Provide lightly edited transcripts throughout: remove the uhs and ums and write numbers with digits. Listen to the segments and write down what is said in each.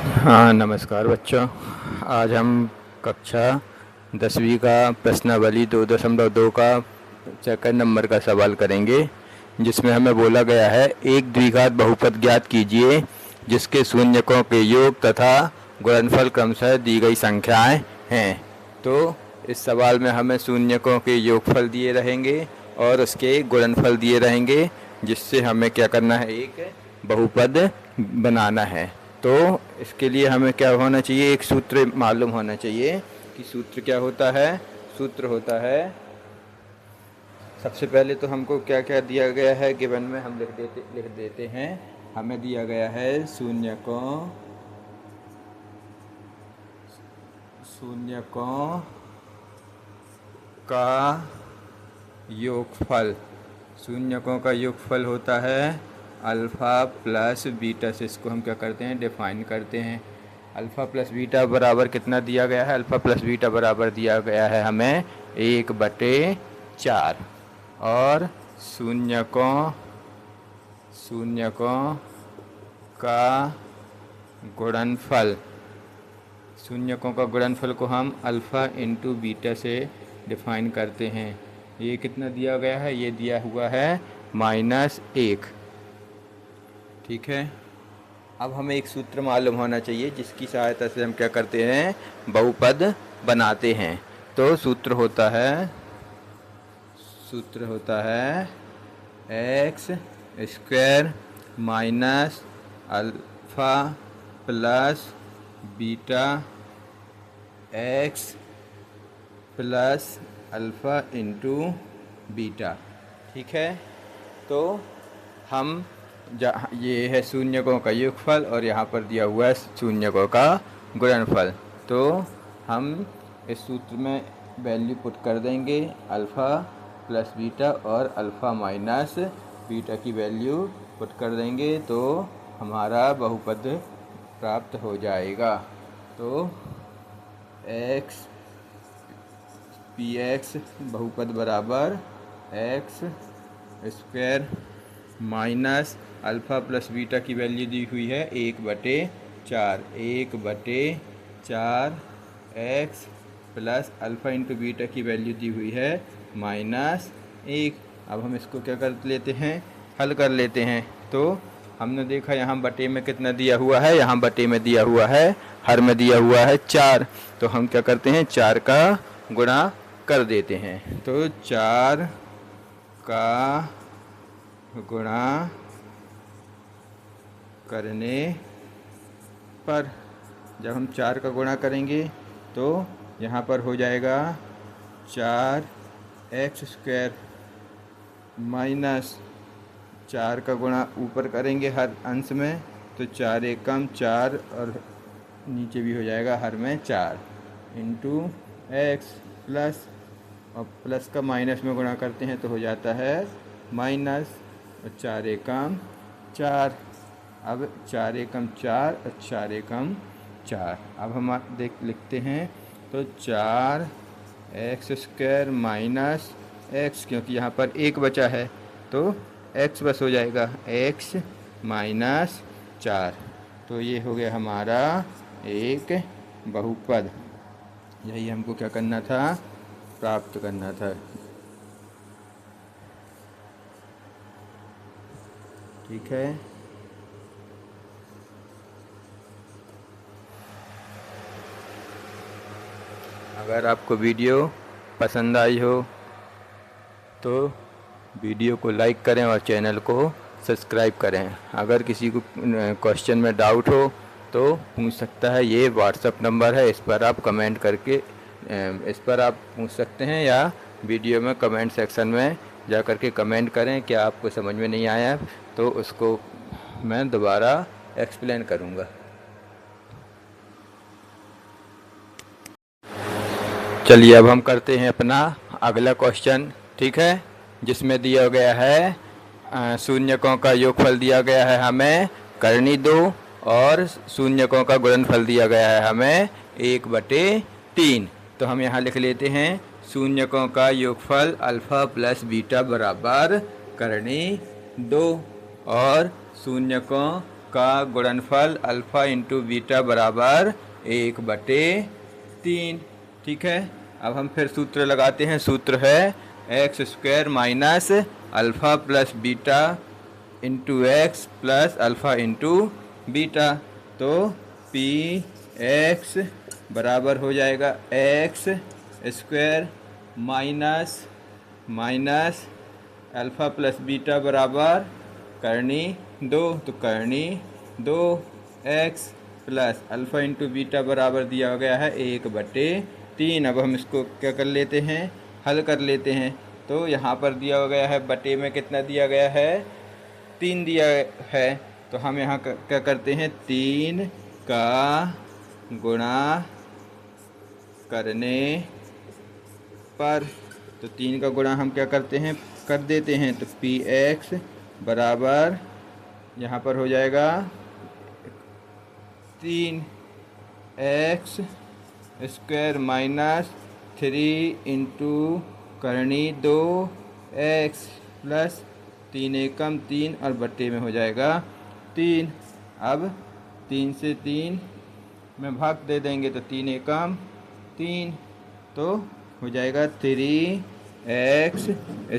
हाँ, नमस्कार बच्चों। आज हम कक्षा 10वीं का प्रश्नावली 2.2 का सेकंड नंबर का सवाल करेंगे, जिसमें हमें बोला गया है एक द्विघात बहुपद ज्ञात कीजिए जिसके शून्यकों के योग तथा गुणनफल क्रमशः दी गई संख्याएं हैं। तो इस सवाल में हमें शून्यकों के योगफल दिए रहेंगे और उसके गुणनफल दिए रहेंगे, जिससे हमें क्या करना है, एक बहुपद बनाना है। तो इसके लिए हमें क्या होना चाहिए, एक सूत्र मालूम होना चाहिए कि सूत्र क्या होता है। सूत्र होता है, सबसे पहले तो हमको क्या क्या दिया गया है गिवन में हम लिख देते हैं। हमें दिया गया है शून्यकों का योगफल। शून्यकों का योगफल होता है अल्फ़ा प्लस बीटा से। इसको हम क्या करते हैं, डिफाइन करते हैं। अल्फ़ा प्लस बीटा बराबर कितना दिया गया है, अल्फ़ा प्लस बीटा बराबर दिया गया है हमें 1/4। और शून्यकों का गुणनफल, शून्यकों का गुणनफल को हम अल्फ़ा इंटू बीटा से डिफाइन करते हैं। ये कितना दिया गया है, ये दिया हुआ है -1। ठीक है। अब हमें एक सूत्र मालूम होना चाहिए जिसकी सहायता से हम क्या करते हैं, बहुपद बनाते हैं। तो सूत्र होता है x square minus alpha plus beta x plus alpha into beta. ठीक है। तो हम ये है शून्यकों का योगफल और यहाँ पर दिया हुआ है शून्यकों का गुणनफल। तो हम इस सूत्र में वैल्यू पुट कर देंगे, अल्फ़ा प्लस बीटा और अल्फ़ा माइनस बीटा की वैल्यू पुट कर देंगे, तो हमारा बहुपद प्राप्त हो जाएगा। तो एक्स पी एक्स बहुपद बराबर x square minus alpha plus beta की वैल्यू दी हुई है 1/4। 1/4 x plus alpha into beta की वैल्यू दी हुई है -1। अब हम इसको क्या कर लेते हैं, हल कर लेते हैं। तो हमने देखा यहाँ बटे में कितना दिया हुआ है, यहाँ बटे में दिया हुआ है, हर में दिया हुआ है 4। तो हम क्या करते हैं, 4 का गुणा कर देते हैं। तो 4 का गुणा करने पर, जब हम 4 का गुणा करेंगे तो यहाँ पर हो जाएगा 4x स्क्वायर माइनस 4 का गुणा ऊपर करेंगे हर अंश में, तो 4 एकम 4 और नीचे भी हो जाएगा हर में 4 इंटू एक्स प्लस, और प्लस का माइनस में गुणा करते हैं तो हो जाता है माइनस, और 4 एकम 4। अब 4 एकम 4 और 4 एकम 4। अब हम लिखते हैं तो 4x स्क्वायर माइनस एक्स, क्योंकि यहाँ पर 1 बचा है तो x बस हो जाएगा x माइनस 4। तो ये हो गया हमारा एक बहुपद। यही हमको क्या करना था, प्राप्त करना था। ठीक है। अगर आपको वीडियो पसंद आई हो तो वीडियो को लाइक करें और चैनल को सब्सक्राइब करें। अगर किसी को क्वेश्चन में डाउट हो तो पूछ सकता है, ये व्हाट्सएप नंबर है, इस पर आप कमेंट करके इस पर आप पूछ सकते हैं, या वीडियो में कमेंट सेक्शन में जा कर के कमेंट करें। क्या आपको समझ में नहीं आया तो उसको मैं दोबारा एक्सप्लेन करूँगा। चलिए अब हम करते हैं अपना अगला क्वेश्चन। ठीक है, जिसमें दिया गया है शून्यकों का योगफल दिया गया है हमें करनी 2, और शून्यकों का गुणनफल दिया गया है हमें 1/3। तो हम यहाँ लिख लेते हैं शून्यकों का योगफल अल्फ़ा प्लस बीटा बराबर करनी 2, और शून्यकों का गुणनफल अल्फ़ा इंटू बीटा बराबर 1/3। ठीक है, अब हम फिर सूत्र लगाते हैं। सूत्र है x square minus alpha plus beta into x plus alpha into beta. तो पी एक्स बराबर हो जाएगा x square minus alpha plus beta बराबर करनी 2, तो करनी 2x plus alpha into beta बराबर दिया गया है 1/3। अब हम इसको क्या कर लेते हैं, हल कर लेते हैं। तो यहाँ पर दिया गया है बटे में कितना दिया गया है, 3 दिया है। तो हम यहाँ क्या करते हैं, 3 का गुणा करने पर, तो 3 का गुणा हम क्या करते हैं, कर देते हैं। तो पी एक्स बराबर यहाँ पर हो जाएगा 3x स्क्वायर माइनस 3 इंटू करनी 2x प्लस 3 एकम 3 और बट्टे में हो जाएगा 3। अब 3 से 3 में भाग दे देंगे तो 3 एकम 3, तो हो जाएगा 3x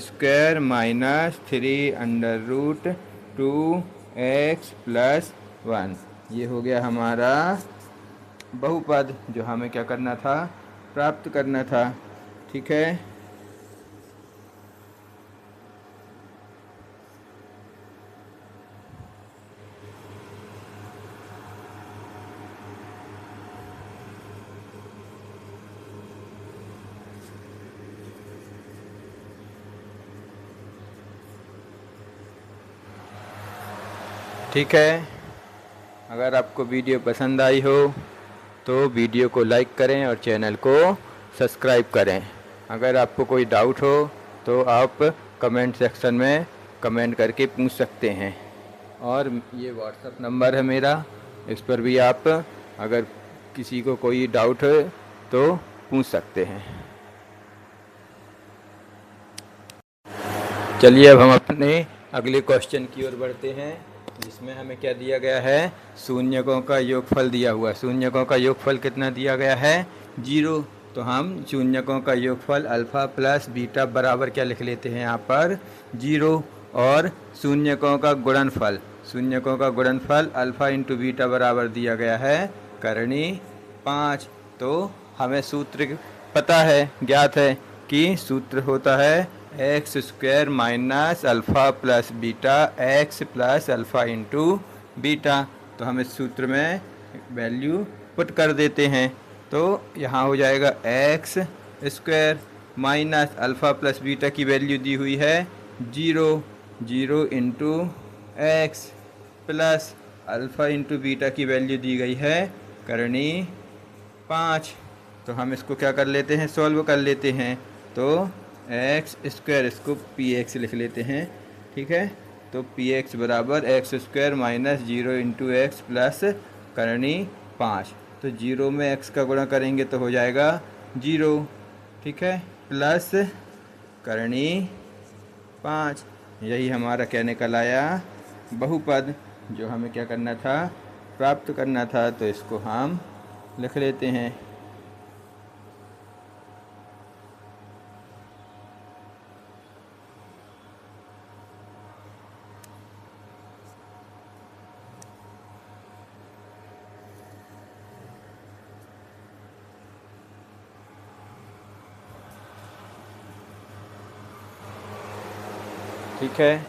square minus 3 under root 2x plus 1। ये हो गया हमारा बहुपद जो हमें क्या करना था, प्राप्त करना था। ठीक है, ठीक है। अगर आपको वीडियो पसंद आई हो तो वीडियो को लाइक करें और चैनल को सब्सक्राइब करें। अगर आपको कोई डाउट हो तो आप कमेंट सेक्शन में कमेंट करके पूछ सकते हैं। और ये व्हाट्सएप नंबर है मेरा, इस पर भी आप अगर किसी को कोई डाउट है तो पूछ सकते हैं। चलिए अब हम अपने अगले क्वेश्चन की ओर बढ़ते हैं, जिसमें हमें क्या दिया गया है, शून्यकों का योगफल दिया हुआ। शून्यकों का योगफल कितना दिया गया है, 0। तो हम शून्यकों का योगफल अल्फ़ा प्लस बीटा बराबर क्या लिख लेते हैं, यहाँ पर 0। और शून्यकों का गुणनफल अल्फ़ा इंटू बीटा बराबर दिया गया है करनी 5। तो हमें सूत्र पता है, ज्ञात है कि सूत्र होता है x square minus alpha plus beta x plus alpha into beta. तो हम इस सूत्र में वैल्यू पुट कर देते हैं। तो यहाँ हो जाएगा x square minus alpha plus beta की वैल्यू दी हुई है 0 into x plus alpha into beta की वैल्यू दी गई है करनी 5। तो हम इसको क्या कर लेते हैं, सॉल्व कर लेते हैं। तो एक्स स्क्वायर, इसको पी एक्स लिख लेते हैं। ठीक है, तो पी एक्स बराबर x square minus 0 into x plus करनी 5। तो 0 में एक्स का गुणा करेंगे तो हो जाएगा 0। ठीक है, प्लस करनी 5। यही हमारा क्या निकल आया, बहुपद, जो हमें क्या करना था, प्राप्त करना था। तो इसको हम लिख लेते हैं। ठीक है,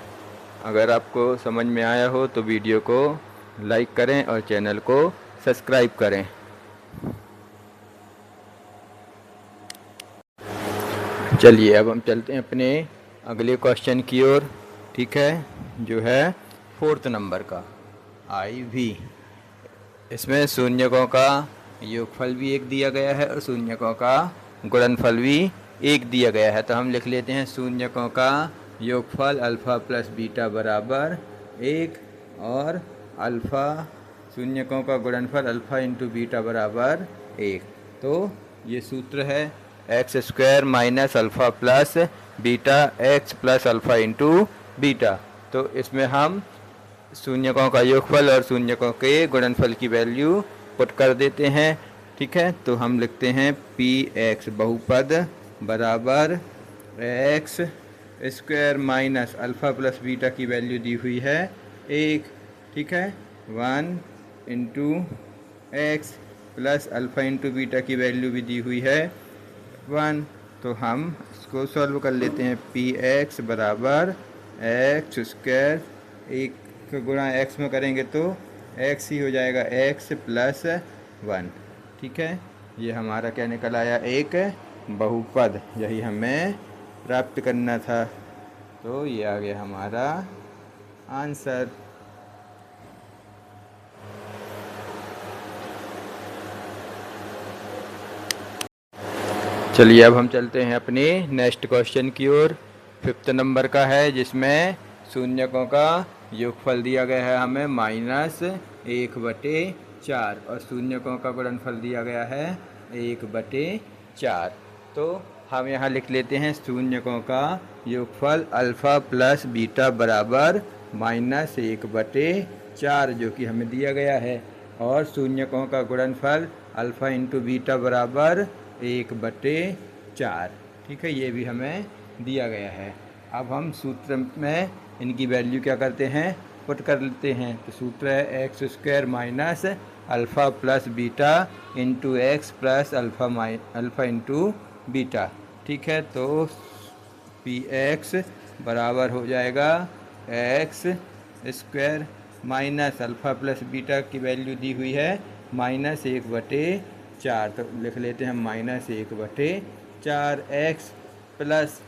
अगर आपको समझ में आया हो तो वीडियो को लाइक करें और चैनल को सब्सक्राइब करें। चलिए अब हम चलते हैं अपने अगले क्वेश्चन की ओर। ठीक है, जो है 4th नंबर का IV। इसमें शून्यकों का योगफल भी 1 दिया गया है और शून्यकों का गुणनफल भी 1 दिया गया है। तो हम लिख लेते हैं शून्यकों का योगफल अल्फ़ा प्लस बीटा बराबर 1 और अल्फ़ा शून्यकों का गुणनफल अल्फ़ा इंटू बीटा बराबर 1। तो ये सूत्र है x square minus alpha plus beta x plus alpha into beta. तो इसमें हम शून्यकों का योगफल और शून्यकों के गुणनफल की वैल्यू पुट कर देते हैं। ठीक है, तो हम लिखते हैं पी एक्स बहुपद बराबर x square minus alpha plus beta की वैल्यू दी हुई है एक। ठीक है, 1 × x plus alpha into beta की वैल्यू भी दी हुई है 1। तो हम इसको सॉल्व कर लेते हैं। पी एक्स बराबर एक्स स्क्वायर, एक गुणा एक्स में करेंगे तो एक्स ही हो जाएगा, एक्स प्लस 1। ठीक है, ये हमारा क्या निकल आया, एक बहुपद। यही हमें प्राप्त करना था, तो ये आ गया हमारा आंसर। चलिए अब हम चलते हैं अपने नेक्स्ट क्वेश्चन की ओर। 5th नंबर का है, जिसमें शून्यकों का योगफल दिया गया है हमें -1/4 और शून्यकों का गुणनफल दिया गया है 1/4। तो हम यहाँ लिख लेते हैं शून्यकों का योगफल अल्फ़ा प्लस बीटा बराबर -1/4, जो कि हमें दिया गया है, और शून्यकों का गुणनफल अल्फ़ा इंटू बीटा बराबर 1/4। ठीक है, ये भी हमें दिया गया है। अब हम सूत्र में इनकी वैल्यू क्या करते हैं, पुट कर लेते हैं। तो सूत्र है x square minus alpha plus beta into x plus alpha into beta. ठीक है, तो पी एक्स बराबर हो जाएगा x square minus alpha plus beta की वैल्यू दी हुई है -1/4। तो लिख लेते हैं -1/4। X plus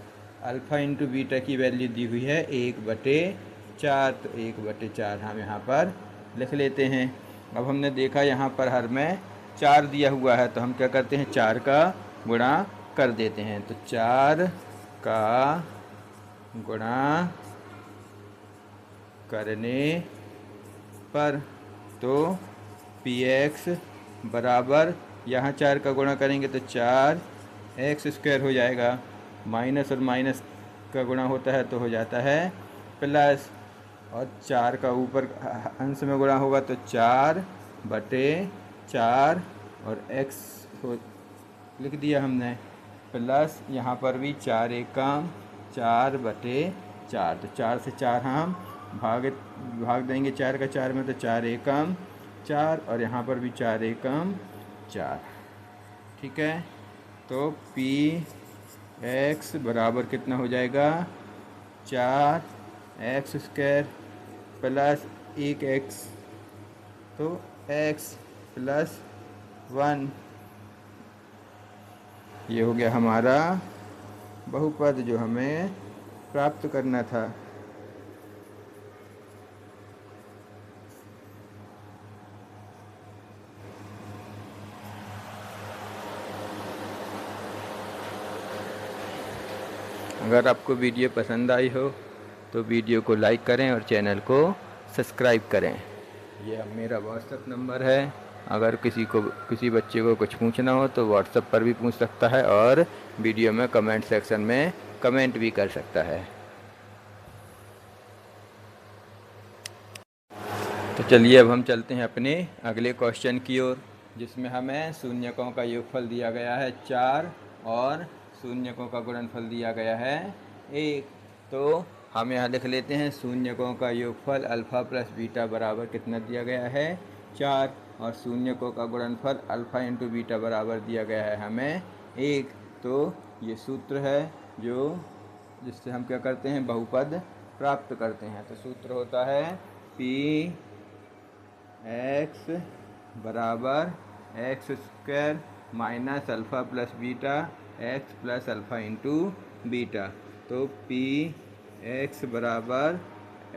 alpha into beta की वैल्यू दी हुई है 1/4। तो 1/4 हम यहाँ पर लिख लेते हैं। अब हमने देखा यहाँ पर हर में 4 दिया हुआ है, तो हम क्या करते हैं, 4 का गुणा कर देते हैं। तो 4 का गुणा करने पर तो पी एक्स बराबर, यहाँ 4 का गुणा करेंगे तो 4x स्क्वायर हो जाएगा, माइनस और माइनस का गुणा होता है तो हो जाता है प्लस, और 4 का ऊपर अंश में गुणा होगा तो 4/4 और x हो लिख दिया हमने, प्लस यहाँ पर भी 4 एकम 4/4। तो 4 से 4 हम भाग देंगे, 4 का 4 में, तो 4 एकम 4 और यहाँ पर भी 4 एकम 4। ठीक है, तो पी एक्स बराबर कितना हो जाएगा, 4x स्क्वायर प्लस 1x, तो x प्लस 1। ये हो गया हमारा बहुपद जो हमें प्राप्त करना था। अगर आपको वीडियो पसंद आई हो तो वीडियो को लाइक करें और चैनल को सब्सक्राइब करें। यह मेरा व्हाट्सएप नंबर है, अगर किसी बच्चे को कुछ पूछना हो तो व्हाट्सएप पर भी पूछ सकता है और वीडियो में कमेंट सेक्शन में कमेंट भी कर सकता है। तो चलिए अब हम चलते हैं अपने अगले क्वेश्चन की ओर, जिसमें हमें शून्यकों का योगफल दिया गया है 4 और शून्यकों का गुणनफल दिया गया है 1। तो हम यहाँ लिख लेते हैं शून्यकों का योगफल अल्फ़ा प्लस बीटा बराबर कितना दिया गया है 4, और शून्यकों का गुणनफल अल्फ़ा इंटू बीटा बराबर दिया गया है हमें 1। तो ये सूत्र है जिससे हम क्या करते हैं, बहुपद प्राप्त करते हैं। तो सूत्र होता है पी एक्स बराबर x square minus alpha plus beta x plus alpha into beta. तो पी एक्स बराबर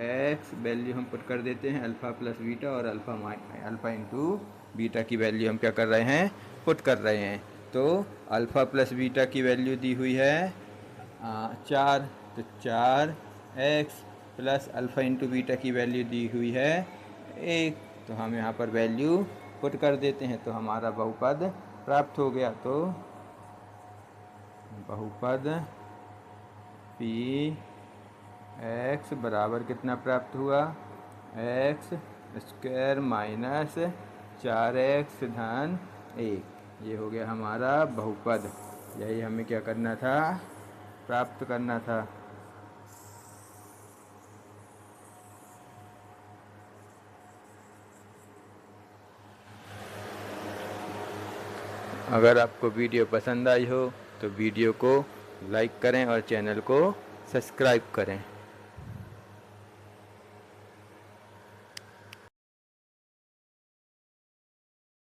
एक्स वैल्यू हम पुट कर देते हैं अल्फ़ा प्लस बीटा, और अल्फ़ा इंटू बीटा की वैल्यू हम क्या कर रहे हैं, पुट कर रहे हैं। तो अल्फ़ा प्लस बीटा की वैल्यू दी हुई है 4, तो 4x plus alpha into beta की वैल्यू दी हुई है 1। तो हम यहाँ पर वैल्यू पुट कर देते हैं, तो हमारा बहुपद प्राप्त हो गया। तो बहुपद पी एक्स बराबर कितना प्राप्त हुआ, एक्स स्क्वायर माइनस 4x धन 1। ये हो गया हमारा बहुपद। यही हमें क्या करना था, प्राप्त करना था। अगर आपको वीडियो पसंद आई हो तो वीडियो को लाइक करें और चैनल को सब्सक्राइब करें।